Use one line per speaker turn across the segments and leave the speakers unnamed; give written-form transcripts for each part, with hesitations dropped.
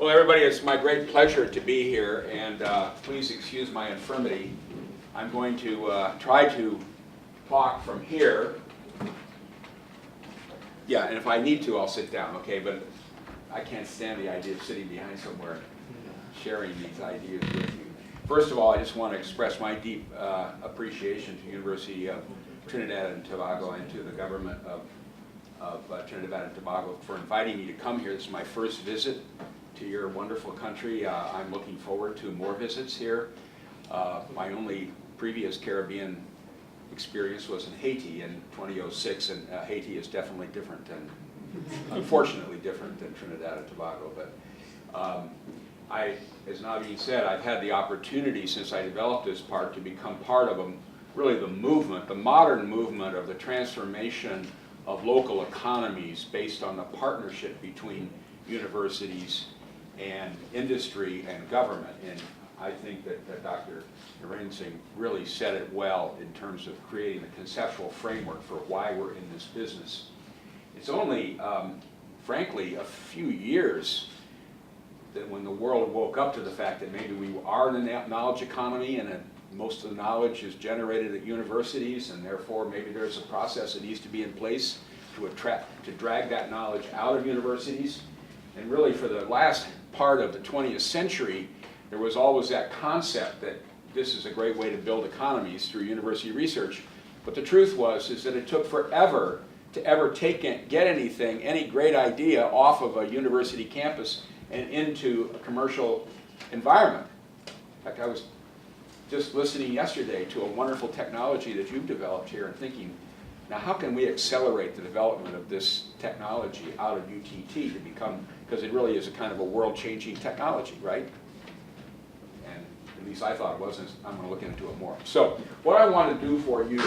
Well, everybody, it's my great pleasure to be here, and please excuse my infirmity. I'm going to try to talk from here. Yeah, and if I need to, I'll sit down, okay? But I can't stand the idea of sitting behind somewhere sharing these ideas with you. First of all, I just want to express my deep appreciation to the University of Trinidad and Tobago and to the government of Trinidad and Tobago for inviting me to come here. This is my first visit to your wonderful country. I'm looking forward to more visits here. My only previous Caribbean experience was in Haiti in 2006, and Haiti is definitely different and unfortunately different than Trinidad and Tobago. But as Naveen said, I've had the opportunity since I developed this park to become part of really the movement, the modern movement of the transformation of local economies based on the partnership between universities and industry and government. And I think that Dr. Narendra Singh really said it well in terms of creating the conceptual framework for why we're in this business. It's only, frankly, a few years that when the world woke up to the fact that maybe we are in a knowledge economy and that most of the knowledge is generated at universities, and therefore maybe there's a process that needs to be in place to drag that knowledge out of universities. And really for the last part of the 20th century, there was always that concept that this is a great way to build economies through university research. But the truth is that it took forever to ever get anything, any great idea off of a university campus and into a commercial environment. In fact, I was just listening yesterday to a wonderful technology that you've developed here and thinking, now how can we accelerate the development of this technology out of UTT to become, because it really is a kind of a world-changing technology, right? And at least I thought it was, and I'm going to look into it more. So what I want to do for you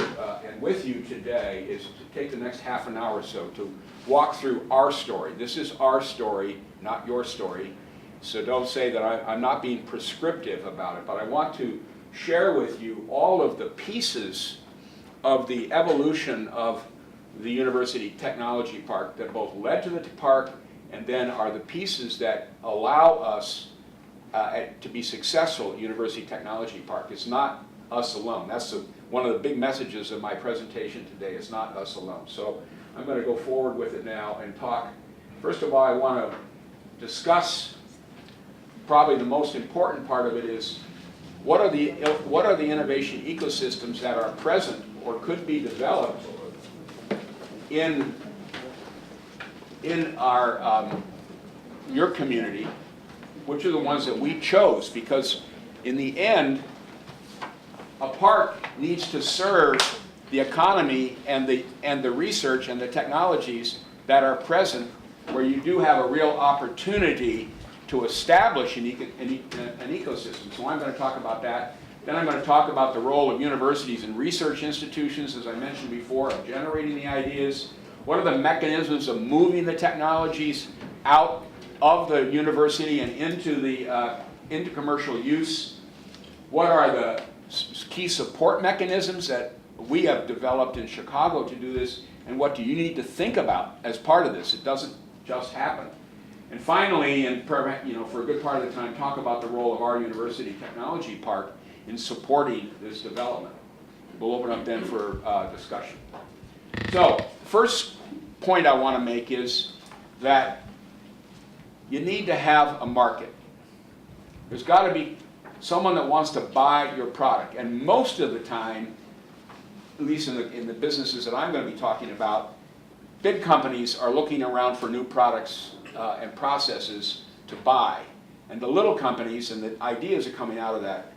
and with you today is to take the next half an hour or so to walk through our story. This is our story, not your story. So don't say that I'm not being prescriptive about it, but I want to share with you all of the pieces of the evolution of the University Technology Park that both led to the park and then are the pieces that allow us to be successful at University Technology Park. It's not us alone. That's one of the big messages of my presentation today. It's not us alone. So I'm going to go forward with it now and talk. First of all, I want to discuss probably the most important part of it is what are the innovation ecosystems that are present or could be developed in your community, which are the ones that we chose, because in the end, a park needs to serve the economy and the research and the technologies that are present, where you do have a real opportunity to establish an ecosystem. So I'm going to talk about that. Then I'm going to talk about the role of universities and research institutions, as I mentioned before, of generating the ideas. What are the mechanisms of moving the technologies out of the university and into commercial use? What are the key support mechanisms that we have developed in Chicago to do this? And what do you need to think about as part of this? It doesn't just happen. And finally, and for a good part of the time, talk about the role of our University Technology Park in supporting this development. We'll open up then for discussion. So, first point I want to make is that you need to have a market. There's got to be someone that wants to buy your product. And most of the time, at least in the businesses that I'm going to be talking about, big companies are looking around for new products and processes to buy. And the little companies and the ideas that are coming out of that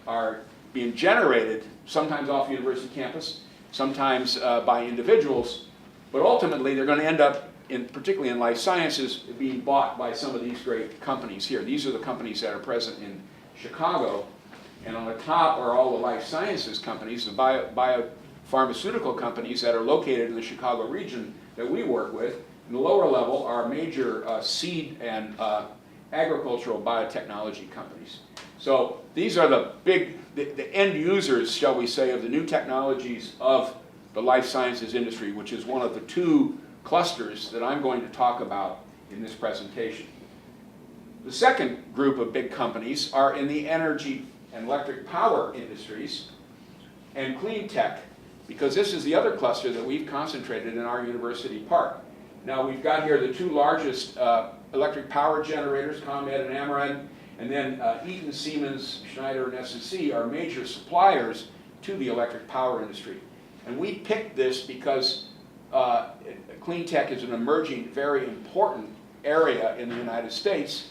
are being generated sometimes off university campus, sometimes by individuals, but ultimately they're going to end up, particularly in life sciences, being bought by some of these great companies here. These are the companies that are present in Chicago, and on the top are all the life sciences companies, the biopharmaceutical companies that are located in the Chicago region that we work with. And the lower level are major seed and agricultural biotechnology companies. So these are the end users, shall we say, of the new technologies of the life sciences industry, which is one of the two clusters that I'm going to talk about in this presentation. The second group of big companies are in the energy and electric power industries and clean tech, because this is the other cluster that we've concentrated in our university park. Now we've got here the two largest electric power generators, ComEd and Ameren, and then Eaton, Siemens, Schneider, and SSE are major suppliers to the electric power industry. And we picked this because clean tech is an emerging, very important area in the United States.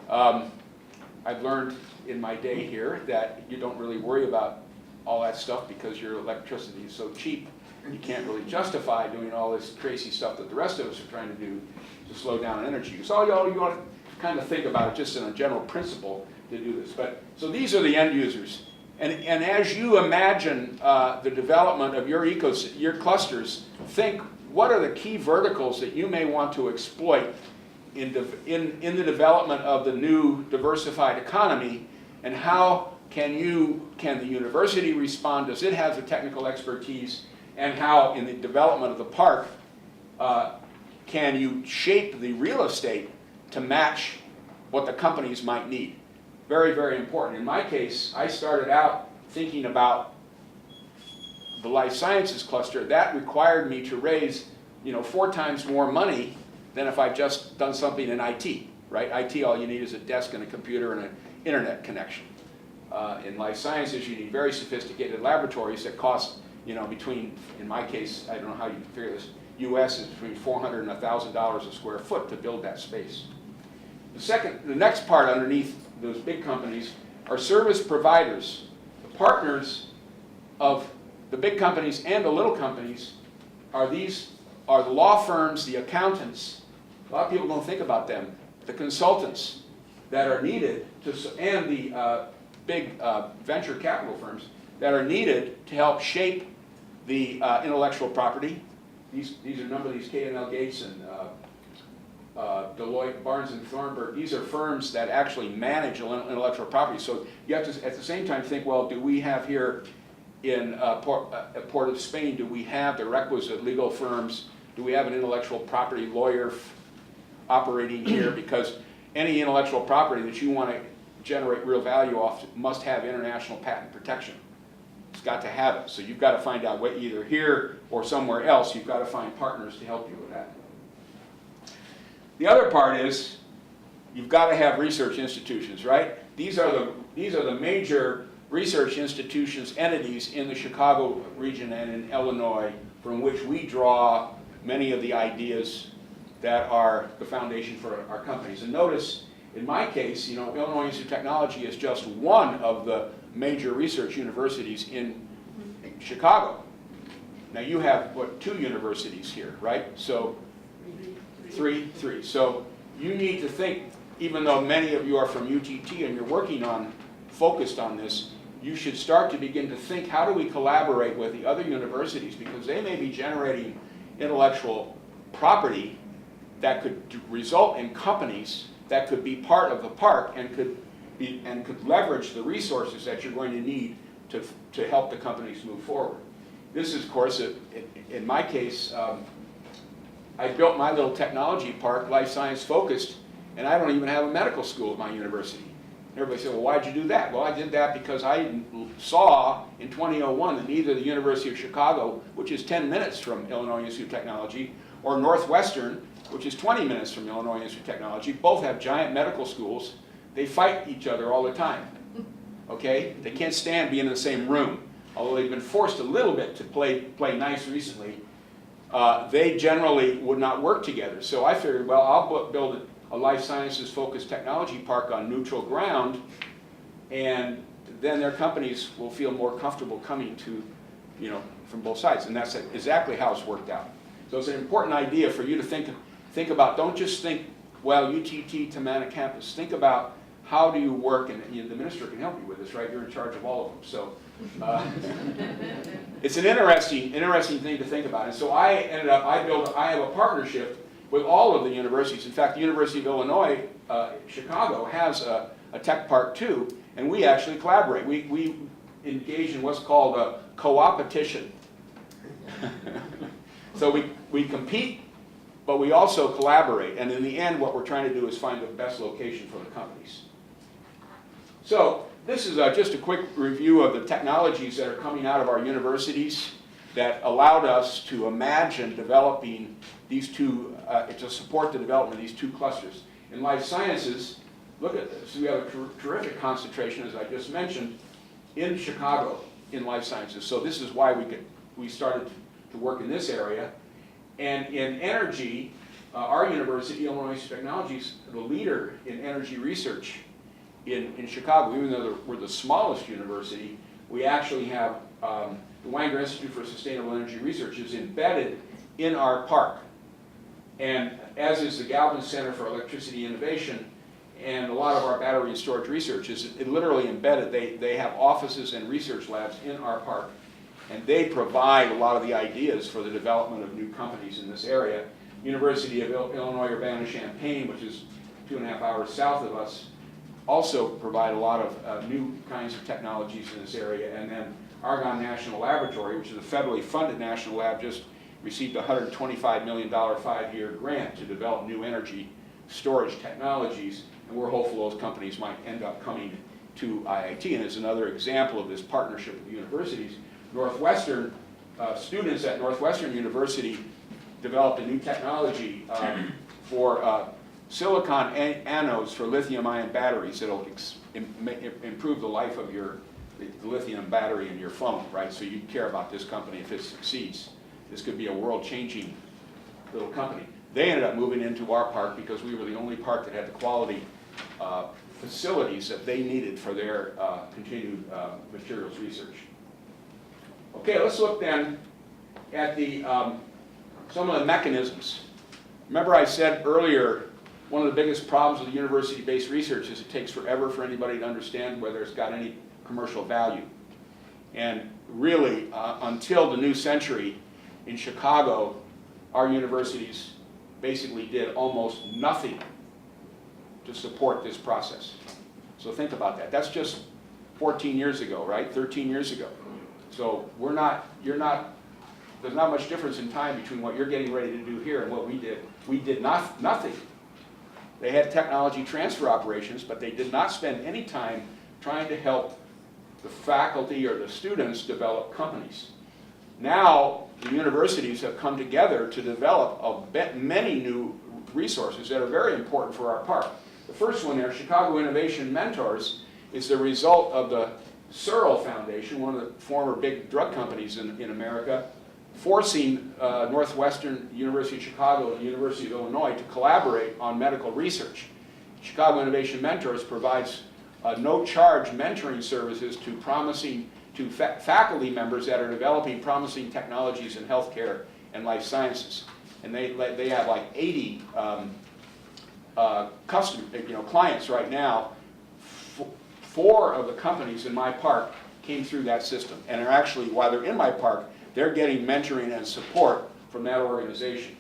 I've learned in my day here that you don't really worry about all that stuff because your electricity is so cheap. You can't really justify doing all this crazy stuff that the rest of us are trying to do to slow down energy. So you want to kind of think about it just in a general principle to do this. So these are the end users. And as you imagine the development of your clusters, think what are the key verticals that you may want to exploit in the development of the new diversified economy, and how can the university respond? Does it have the technical expertise? And how, in the development of the park, can you shape the real estate to match what the companies might need? Very, very important. In my case, I started out thinking about the life sciences cluster. That required me to raise 4 times more money than if I've just done something in IT, right? IT, all you need is a desk and a computer and an internet connection. In life sciences, you need very sophisticated laboratories that cost, between, in my case, I don't know how you figure this, US is between $400 and $1,000 a square foot to build that space. The next part underneath those big companies are service providers. The partners of the big companies and the little companies are the law firms, the accountants. A lot of people don't think about them. The consultants that are needed and the big venture capital firms that are needed to help shape the intellectual property. These are a number of these K&L Gates and Deloitte, Barnes and Thornburg. These are firms that actually manage intellectual property. So you have to, at the same time, think, well, do we have here in Port of Spain, do we have the requisite legal firms? Do we have an intellectual property lawyer operating here? Because any intellectual property that you want to generate real value off must have international patent protection. It's got to have it. So you've got to find out what, either here or somewhere else, you've got to find partners to help you with that. The other part is you've got to have research institutions, right? These are the major research institutions, entities in the Chicago region and in Illinois, from which we draw many of the ideas that are the foundation for our companies. And notice, in my case, Illinois Institute of Technology is just one of the major research universities in Chicago. Now you have, 2 universities here, right? So, three. So you need to think, even though many of you are from UTT and you're focused on this, you should start to begin to think, how do we collaborate with the other universities? Because they may be generating intellectual property that could result in companies that could be part of the park and could leverage the resources that you're going to need to help the companies move forward. This is, of course, in my case, I built my little technology park, life science focused, and I don't even have a medical school at my university. Everybody said, well, why'd you do that? Well, I did that because I saw in 2001 that neither the University of Chicago, which is 10 minutes from Illinois Institute of Technology, or Northwestern, which is 20 minutes from Illinois Institute of Technology, both have giant medical schools. They fight each other all the time, okay? They can't stand being in the same room. Although they've been forced a little bit to play nice recently, they generally would not work together. So I figured, well, I'll build a life sciences focused technology park on neutral ground, and then their companies will feel more comfortable coming to, from both sides. And that's exactly how it's worked out. So it's an important idea for you to think about. Don't just think, well, UTT, Tamana campus. Think about how do you work, and the minister can help you with this, right? You're in charge of all of them. So it's an interesting thing to think about. And so I have a partnership with all of the universities. In fact, the University of Illinois, Chicago has a tech park too, and we actually collaborate. We engage in what's called a co-opetition. So we compete but we also collaborate. And in the end, what we're trying to do is find the best location for the companies. So this is just a quick review of the technologies that are coming out of our universities that allowed us to imagine developing these two, to support the development of these two clusters. In life sciences, look at this. We have a terrific concentration, as I just mentioned, in Chicago in life sciences. So this is why we started to work in this area. And in energy, our university, Illinois Technologies, the leader in energy research in Chicago. Even though we're the smallest university, we actually have the Wanger Institute for Sustainable Energy Research is embedded in our park. And as is the Galvin Center for Electricity Innovation, and a lot of our battery and storage research is literally embedded. They have offices and research labs in our park, and they provide a lot of the ideas for the development of new companies in this area. University of Illinois Urbana-Champaign, which is 2.5 hours south of us, also provide a lot of new kinds of technologies in this area. And then Argonne National Laboratory, which is a federally funded national lab, just received a $125 million 5-year grant to develop new energy storage technologies. And we're hopeful those companies might end up coming to IIT. And as another example of this partnership with universities, Northwestern, students at Northwestern University developed a new technology for silicon anodes for lithium-ion batteries that'll improve the life of the lithium battery in your phone, right? So you care about this company if it succeeds. This could be a world-changing little company. They ended up moving into our park because we were the only park that had the quality facilities that they needed for their continued materials research. Okay, let's look then at some of the mechanisms. Remember I said earlier, one of the biggest problems with university-based research is it takes forever for anybody to understand whether it's got any commercial value. And really, until the new century in Chicago, our universities basically did almost nothing to support this process. So think about that. That's just 14 years ago, right? 13 years ago. So there's not much difference in time between what you're getting ready to do here and what we did. We did nothing. They had technology transfer operations, but they did not spend any time trying to help the faculty or the students develop companies. Now, the universities have come together to develop many new resources that are very important for our park. The first one there, Chicago Innovation Mentors, is the result of the Searle Foundation, one of the former big drug companies in America, forcing Northwestern University of Chicago and the University of Illinois to collaborate on medical research. Chicago Innovation Mentors provides no-charge mentoring services to faculty members that are developing promising technologies in healthcare and life sciences. And they have like 80 clients right now. 4 of the companies in my park came through that system, and are actually, while they're in my park, they're getting mentoring and support from that organization.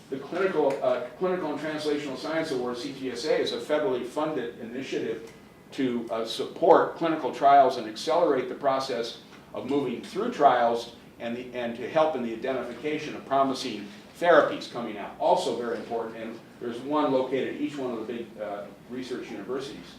The Clinical and Translational Science Award, CTSA, is a federally funded initiative to support clinical trials and accelerate the process of moving through trials and to help in the identification of promising therapies coming out. Also very important, and there's one located at each one of the big research universities.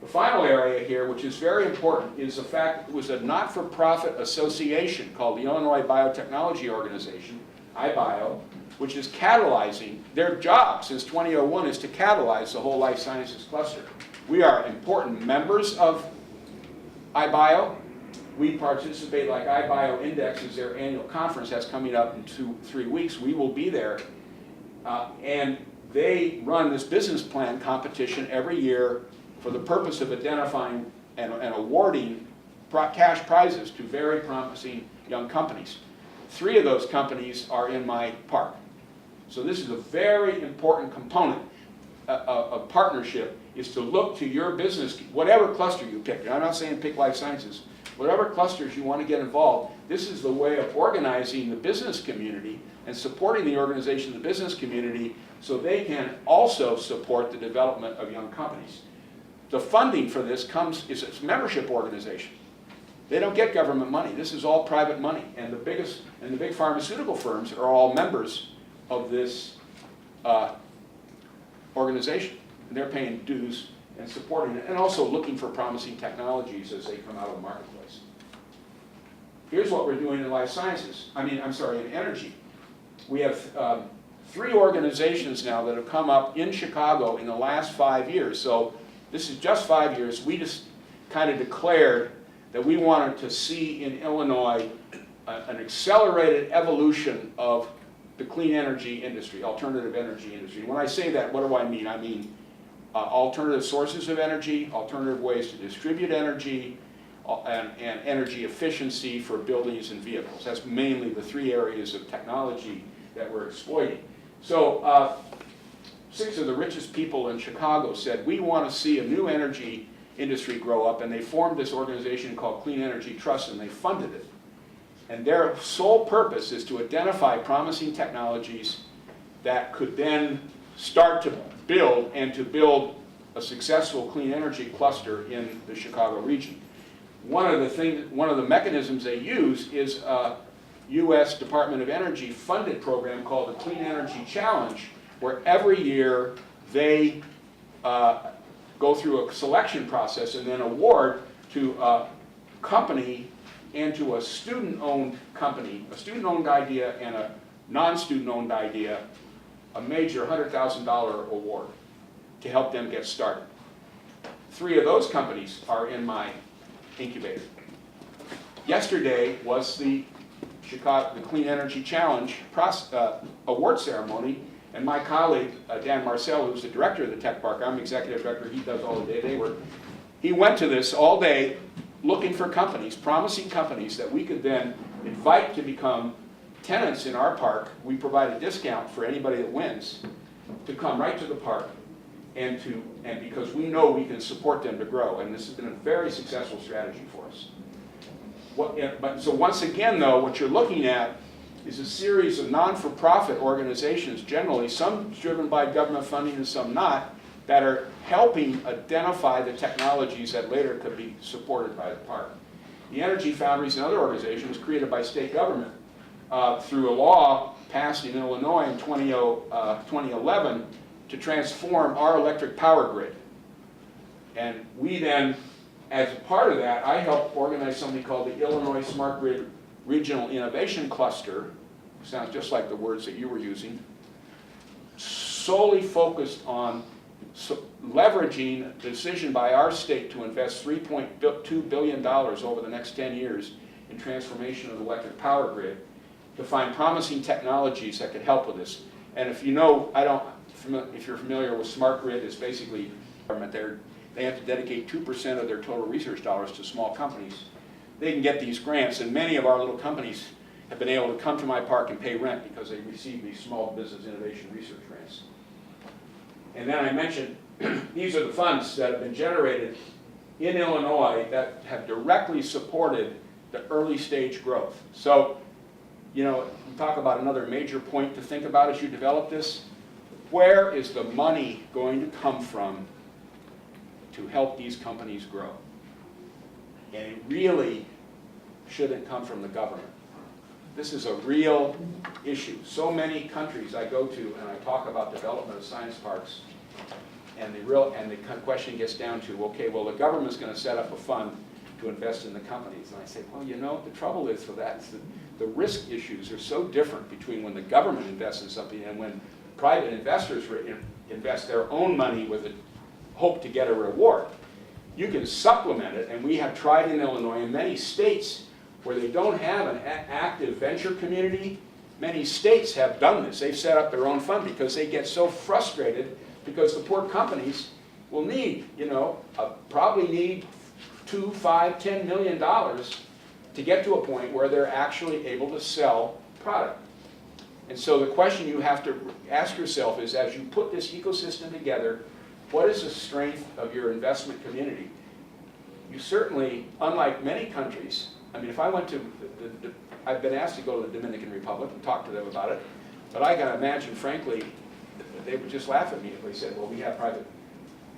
The final area here, which is very important, is the fact that it was a not-for-profit association called the Illinois Biotechnology Organization, IBIO, which is catalyzing. Their job since 2001 is to catalyze the whole life sciences cluster. We are important members of IBIO. We participate, like IBIO Index is their annual conference that's coming up in 2-3 weeks. We will be there. And they run this business plan competition every year for the purpose of identifying and awarding cash prizes to very promising young companies. 3 of those companies are in my park. So this is a very important component of partnership, is to look to your business, whatever cluster you pick. And I'm not saying pick life sciences. Whatever clusters you want to get involved, this is the way of organizing the business community and supporting the organization of the business community so they can also support the development of young companies. The funding for this is a membership organization. They don't get government money. This is all private money. And the big pharmaceutical firms are all members of this organization. And they're paying dues and supporting it, and also looking for promising technologies as they come out of the marketplace. Here's what we're doing in life sciences. In energy. We have 3 organizations now that have come up in Chicago in the last 5 years. So this is just 5 years. We just kind of declared that we wanted to see in Illinois an accelerated evolution of the clean energy industry, alternative energy industry. When I say that, what do I mean? I mean alternative sources of energy, alternative ways to distribute energy, and energy efficiency for buildings and vehicles. That's mainly the 3 areas of technology that we're exploiting. So 6 of the richest people in Chicago said, we want to see a new energy industry grow up, and they formed this organization called Clean Energy Trust, and they funded it. And their sole purpose is to identify promising technologies that could then start to build a successful clean energy cluster in the Chicago region. One of the mechanisms they use is a U.S. Department of Energy funded program called the Clean Energy Challenge, where every year they go through a selection process and then award to a company and to a student-owned company, a student-owned idea and a non-student-owned idea, a major $100,000 award to help them get started. 3 of those companies are in my incubator. Yesterday was the Clean Energy Challenge award ceremony, and my colleague, Dan Marcel, who's the director of the Tech Park, I'm executive director, he does all the day-to-day work, he went to this all day looking for companies, promising companies that we could then invite to become tenants in our park. We provide a discount for anybody that wins to come right to the park, and because we know we can support them to grow, and this has been a very successful strategy for us. So once again, though, what you're looking at is a series of non-for-profit organizations, generally, some driven by government funding and some not, that are helping identify the technologies that later could be supported by the park. The Energy Foundry is another organization was created by state government through a law passed in Illinois in 2011 to transform our electric power grid. And we then, as a part of that, I helped organize something called the Illinois Smart Grid Regional Innovation Cluster. Sounds just like the words that you were using. Solely focused on leveraging a decision by our state to invest $3.2 billion over the next 10 years in transformation of the electric power grid to find promising technologies that could help with this. And if you know, if you're familiar with smart grid, it's basically they have to dedicate 2% of their total research dollars to small companies. They can get these grants, and many of our little companies have been able to come to my park and pay rent because they receive these small business innovation research grants. And then I mentioned these are the funds that have been generated in Illinois that have directly supported the early stage growth. So, you know, we talk about another major point to think about as you develop this. Where is the money going to come from to help these companies grow? And it really shouldn't come from the government. This is a real issue. So many countries I go to and I talk about development of science parks, and the question gets down to, okay, well, the government's going to set up a fund to invest in the companies. And I say, well, you know, the trouble is for that is that the risk issues are so different between when the government invests in something and when private investors invest their own money with a hope to get a reward. You can supplement it, and we have tried in Illinois in many states where they don't have an active venture community. Many states have done this. They've set up their own fund because they get so frustrated because the poor companies will need, you know, probably need $2, $5, $10 million to get to a point where they're actually able to sell product. And so the question you have to ask yourself is, as you put this ecosystem together, what is the strength of your investment community? You certainly, unlike many countries, I mean, if I went to, I've been asked to go to the Dominican Republic and talk to them about it, but I can imagine, frankly, they would just laugh at me if they said, well, we have private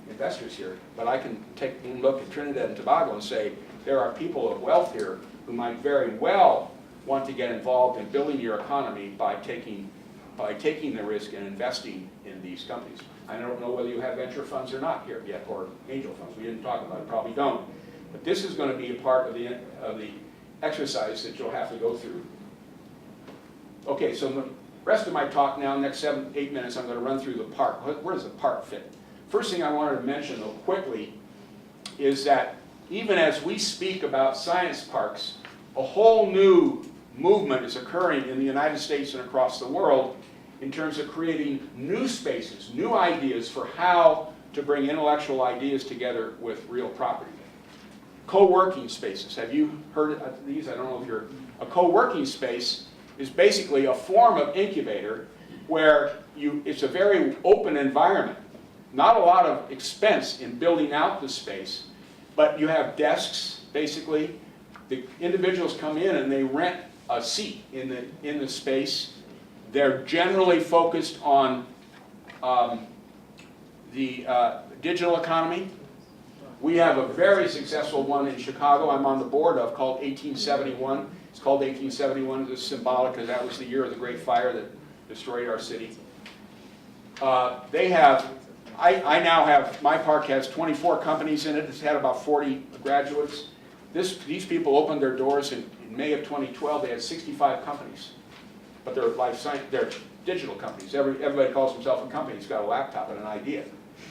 investors here, but I can take a look at Trinidad and Tobago and say, there are people of wealth here who might very well want to get involved in building your economy by taking by taking the risk and investing in these companies. I don't know whether you have venture funds or not here yet, or angel funds. We didn't talk about it, probably don't. But this is going to be a part of the exercise that you'll have to go through. Okay, so the rest of my talk now, next 7-8 minutes, I'm going to run through the park. Where does the park fit? First thing I wanted to mention, though, quickly, is that even as we speak about science parks, a whole new movement is occurring in the United States and across the world in terms of creating new spaces, new ideas for how to bring intellectual ideas together with real property. Co-working spaces. Have you heard of these? I don't know if you're... A co-working space is basically a form of incubator where it's a very open environment. Not a lot of expense in building out the space, but you have desks, basically. The individuals come in and they rent a seat in the space. They're generally focused on the digital economy. We have a very successful one in Chicago I'm on the board of called 1871. It's called 1871. It's symbolic because that was the year of the Great Fire that destroyed our city. I now have, my park has 24 companies in it. It's had about 40 graduates. These people opened their doors in May of 2012. They had 65 companies. But they're life science, they're digital companies. Everybody calls himself a company. He's got a laptop and an idea,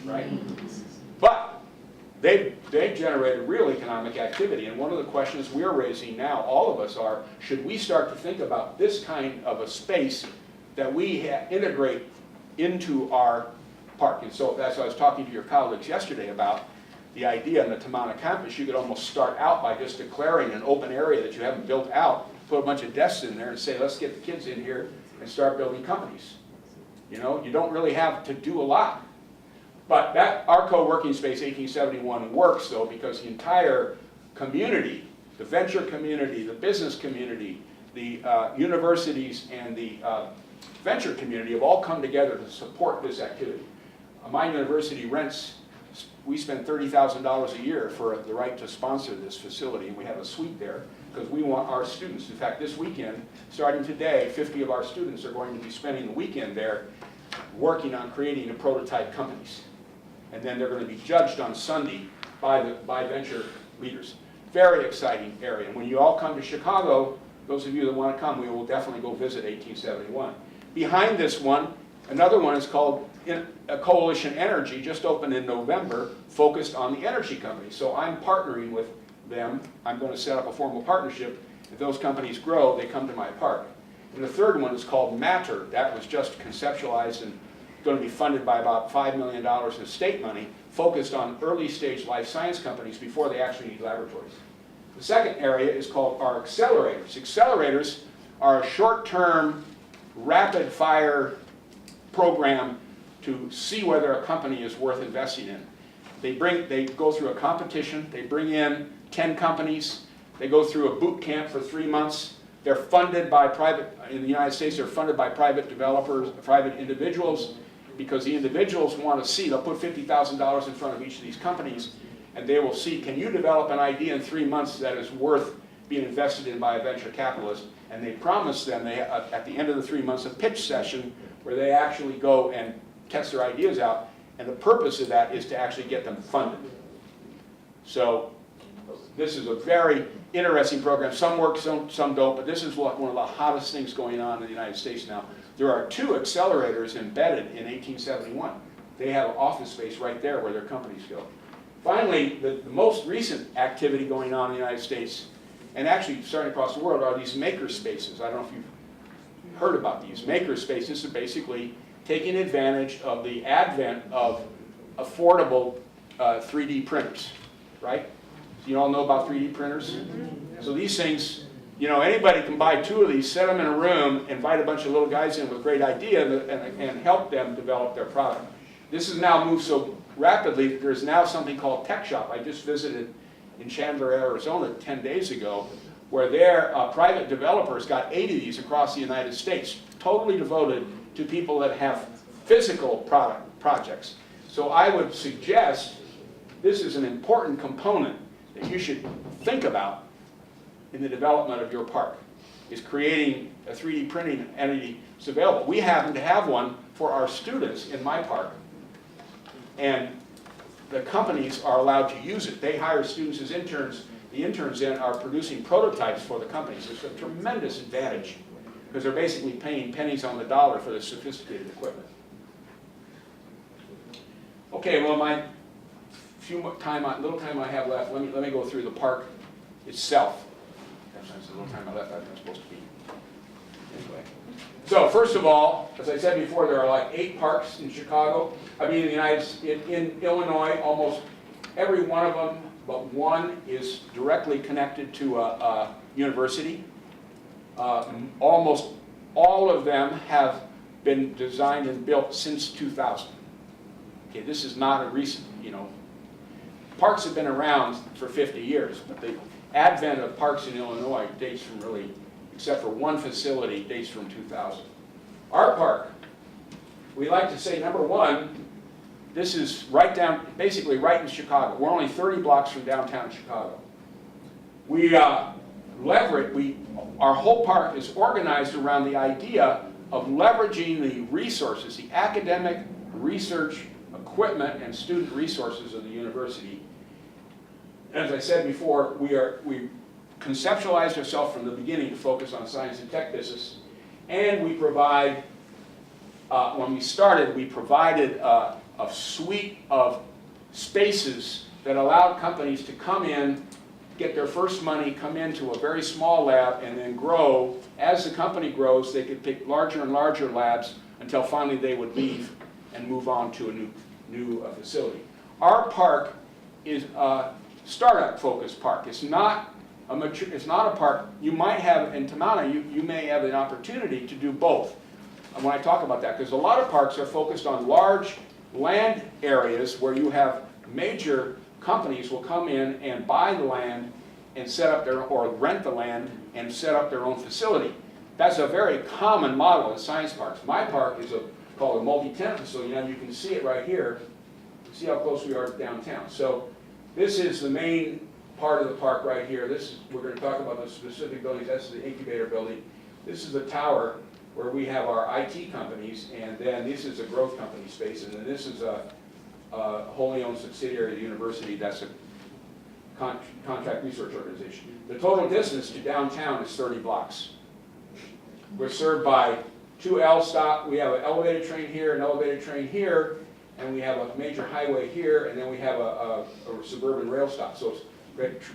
right? But they've generated real economic activity. And one of the questions we're raising now, all of us, are, should we start to think about this kind of a space that we integrate into our park? And so as I was talking to your colleagues yesterday about the idea on the Tamana campus, you could almost start out by just declaring an open area that you haven't built out, put a bunch of desks in there and say, let's get the kids in here and start building companies. You know, you don't really have to do a lot. But our co-working space 1871 works, though, because the entire community, the venture community, the business community, the universities, and the venture community have all come together to support this activity. My university rents, we spend $30,000 a year for the right to sponsor this facility, and we have a suite there because we want our students. In fact, this weekend, starting today, 50 of our students are going to be spending the weekend there working on creating the prototype companies. And then they're going to be judged on Sunday by venture leaders. Very exciting area. And when you all come to Chicago, those of you that want to come, we will definitely go visit 1871. Behind this one, another one is called Coalition Energy, just opened in November, focused on the energy companies. So I'm partnering with them. I'm going to set up a formal partnership. If those companies grow, they come to my park. And the third one is called Matter. That was just conceptualized and going to be funded by about $5 million in state money, focused on early stage life science companies before they actually need laboratories. The second area is called our accelerators. Accelerators are a short-term, rapid-fire program to see whether a company is worth investing in. They go through a competition, they bring in 10 companies, they go through a boot camp for 3 months. They're funded by in the United States, they're funded by private developers, private individuals, because the individuals want to see, they'll put $50,000 in front of each of these companies, and they will see, can you develop an idea in 3 months that is worth being invested in by a venture capitalist? And they promise them, at the end of the 3 months, a pitch session where they actually go and test their ideas out, and the purpose of that is to actually get them funded. So this is a very interesting program. Some work, some don't, but this is one of the hottest things going on in the United States now. There are 2 accelerators embedded in 1871. They have office space right there where their companies go. Finally, the most recent activity going on in the United States, and actually starting across the world, are these maker spaces. I don't know if you've heard about these. Maker spaces are basically taking advantage of the advent of affordable 3D printers, right? So you all know about 3D printers? So these things, you know, anybody can buy 2 of these, set them in a room, invite a bunch of little guys in with a great idea and help them develop their product. This has now moved so rapidly that there's now something called Tech Shop. I just visited in Chandler, Arizona 10 days ago, where their private developers got 80 of these across the United States, totally devoted to people that have physical projects. So I would suggest this is an important component that you should think about in the development of your park. is creating a 3D printing entity that's available. We happen to have one for our students in my park. And the companies are allowed to use it. They hire students as interns. The interns then are producing prototypes for the companies. It's a tremendous advantage because they're basically paying pennies on the dollar for the sophisticated equipment. Okay, well, my little time I have left, let me go through the park itself. That's the little time I left. I'm supposed to be anyway. So first of all, as I said before, there are like 8 parks in Chicago. I mean, in Illinois, almost every one of them but one is directly connected to a university. Almost all of them have been designed and built since 2000. Okay, this is not a recent, parks have been around for 50 years, but the advent of parks in Illinois dates from really, except for one facility, dates from 2000. Our park, we like to say, number one, this is right down, basically right in Chicago. We're only 30 blocks from downtown Chicago. We our whole park is organized around the idea of leveraging the resources, the academic research equipment and student resources of the university. As I said before, we conceptualized ourselves from the beginning to focus on science and tech business, and we provide, when we started, we provided a suite of spaces that allowed companies to come in, get their first money, come into a very small lab, and then grow. As the company grows, they could pick larger and larger labs until finally they would leave and move on to a new facility. Our park is a startup-focused park. It's not a park. You might have, in Tamana, you may have an opportunity to do both. And when I talk about that, because a lot of parks are focused on large land areas where you have major companies will come in and buy the land and set up or rent the land and set up their own facility. That's a very common model in science parks. My park is called a multi-tenant facility. Now you can see it right here. See how close we are to downtown. So this is the main part of the park right here. We're going to talk about the specific buildings. That's the incubator building. This is the tower where we have our IT companies, and then this is a growth company space, and then this is a wholly owned subsidiary of the university. That's a contract research organization. The total distance to downtown is 30 blocks. We're served by 2 L stop. We have an elevated train here, an elevated train here, and we have a major highway here, and then we have a suburban rail stop. So it's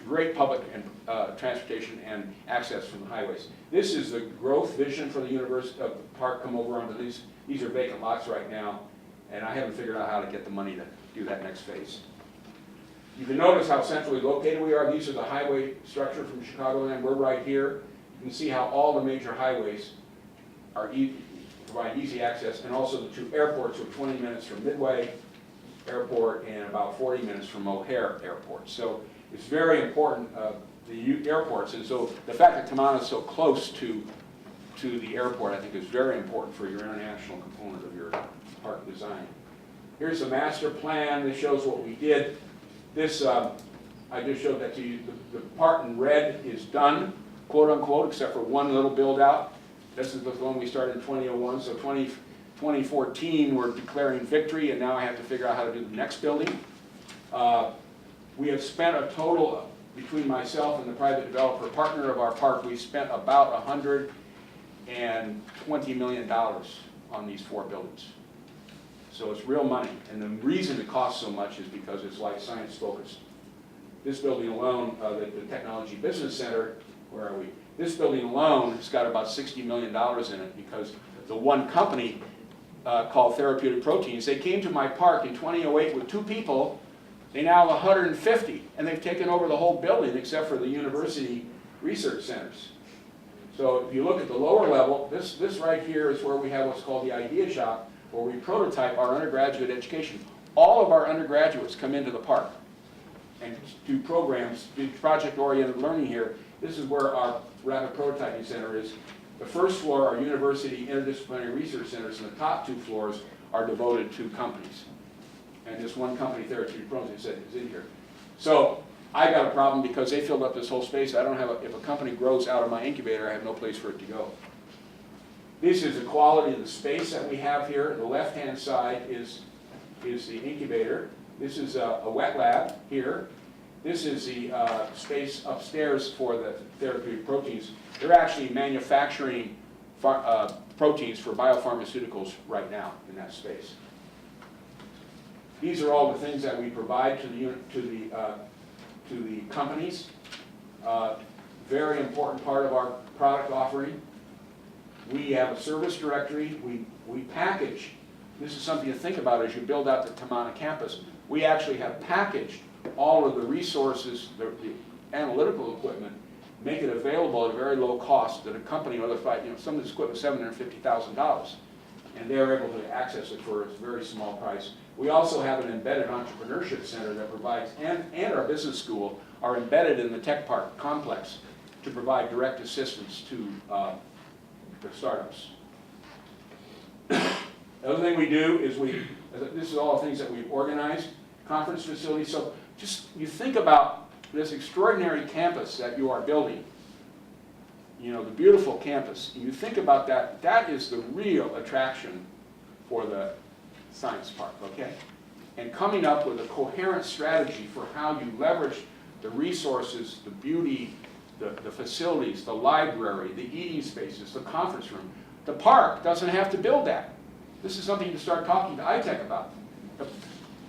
great public and transportation and access from the highways. This is the growth vision for the university park. Come over onto these. These are vacant lots right now, and I haven't figured out how to get the money to do that next phase. You can notice how centrally located we are. These are the highway structure from Chicagoland. We're right here. You can see how all the major highways are provide easy access, and also the 2 airports are 20 minutes from Midway Airport and about 40 minutes from O'Hare Airport. So it's very important, the airports, and so the fact that Tamana is so close to the airport, I think, is very important for your international component of your park design. Here's the master plan. This shows what we did. This, I just showed that to you. The part in red is done, quote unquote, except for one little build out. This is the one we started in 2001, so 2014 we're declaring victory, and now I have to figure out how to do the next building. We have spent a total, between myself and the private developer partner of our park, we spent about $120 million on these 4 buildings. So it's real money, and the reason it costs so much is because it's life science focused. This building alone, the Technology Business Center, where are we? This building alone has got about $60 million in it because the one company called Therapeutic Proteins, they came to my park in 2008 with 2 people. They now have 150, and they've taken over the whole building except for the university research centers. So if you look at the lower level, this right here is where we have what's called the Idea Shop, where we prototype our undergraduate education. All of our undergraduates come into the park and do programs, do project-oriented learning here. This is where our rapid prototyping center is. The first floor are university interdisciplinary research centers, and the top 2 floors are devoted to companies. And this one company, Therapeutic Proteins, is in here. So I got a problem because they filled up this whole space. I don't have if a company grows out of my incubator, I have no place for it to go. This is the quality of the space that we have here. The left-hand side is the incubator. This is a wet lab here. This is the space upstairs for the therapeutic proteins. They're actually manufacturing proteins for biopharmaceuticals right now in that space. These are all the things that we provide to the companies. Very important part of our product offering. We have a service directory. We package. This is something to think about as you build out the Tamana campus. We actually have packaged all of the resources, the analytical equipment, make it available at a very low cost that a company, some of this equipment is $750,000, and they're able to access it for a very small price. We also have an embedded entrepreneurship center that provides, and our business school are embedded in the tech park complex to provide direct assistance to startups. The other thing we do is this is all the things that we've organized, conference facilities. So just you think about this extraordinary campus that you are building, the beautiful campus, and you think about that, that is the real attraction for the science park, okay? And coming up with a coherent strategy for how you leverage the resources, the beauty, the facilities, the library, the eating spaces, the conference room. The park doesn't have to build that. This is something to start talking to ITech about.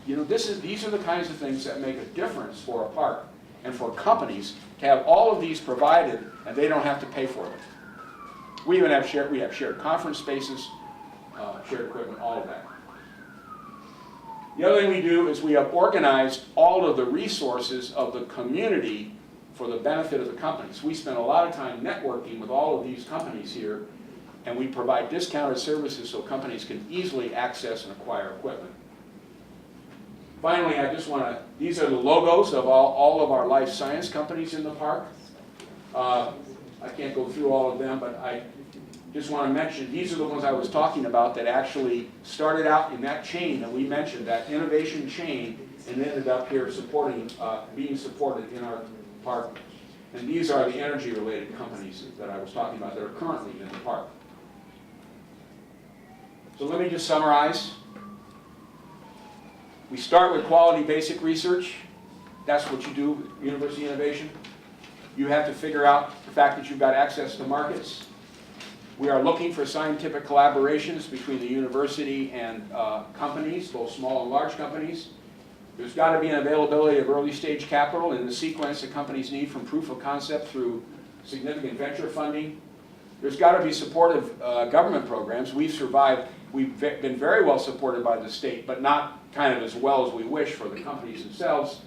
These are the kinds of things that make a difference for a park and for companies to have all of these provided, and they don't have to pay for them. We even have shared conference spaces, shared equipment, all of that. The other thing we do is we have organized all of the resources of the community for the benefit of the companies. We spend a lot of time networking with all of these companies here, and we provide discounted services so companies can easily access and acquire equipment. Finally, these are the logos of all of our life science companies in the park. I can't go through all of them, but I just want to mention, these are the ones I was talking about that actually started out in that chain that we mentioned, that innovation chain, and ended up here being supported in our park. And these are the energy-related companies that I was talking about that are currently in the park. So let me just summarize. We start with quality basic research. That's what you do with university innovation. You have to figure out the fact that you've got access to markets. We are looking for scientific collaborations between the university and companies, both small and large companies. There's got to be an availability of early stage capital in the sequence that companies need from proof of concept through significant venture funding. There's got to be supportive government programs. We've been very well supported by the state, but not kind of as well as we wish for the companies themselves.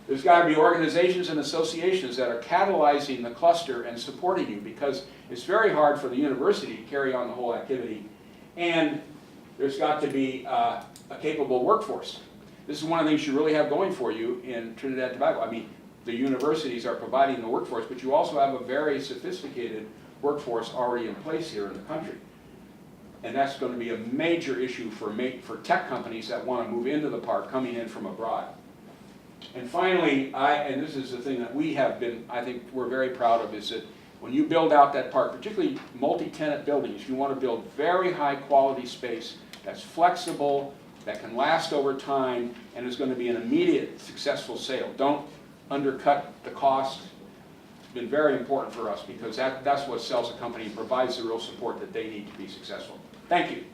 There's got to be organizations and associations that are catalyzing the cluster and supporting you, because it's very hard for the university to carry on the whole activity. And there's got to be a capable workforce. This is one of the things you really have going for you in Trinidad and Tobago. I mean, the universities are providing the workforce, but you also have a very sophisticated workforce already in place here in the country. And that's going to be a major issue for tech companies that want to move into the park coming in from abroad. And finally, and this is the thing that we have been, I think we're very proud of, is that when you build out that park, particularly multi-tenant buildings, you want to build very high quality space that's flexible, that can last over time, and is going to be an immediate successful sale. Don't undercut the cost. It's been very important for us, because that's what sells a company and provides the real support that they need to be successful. Thank you.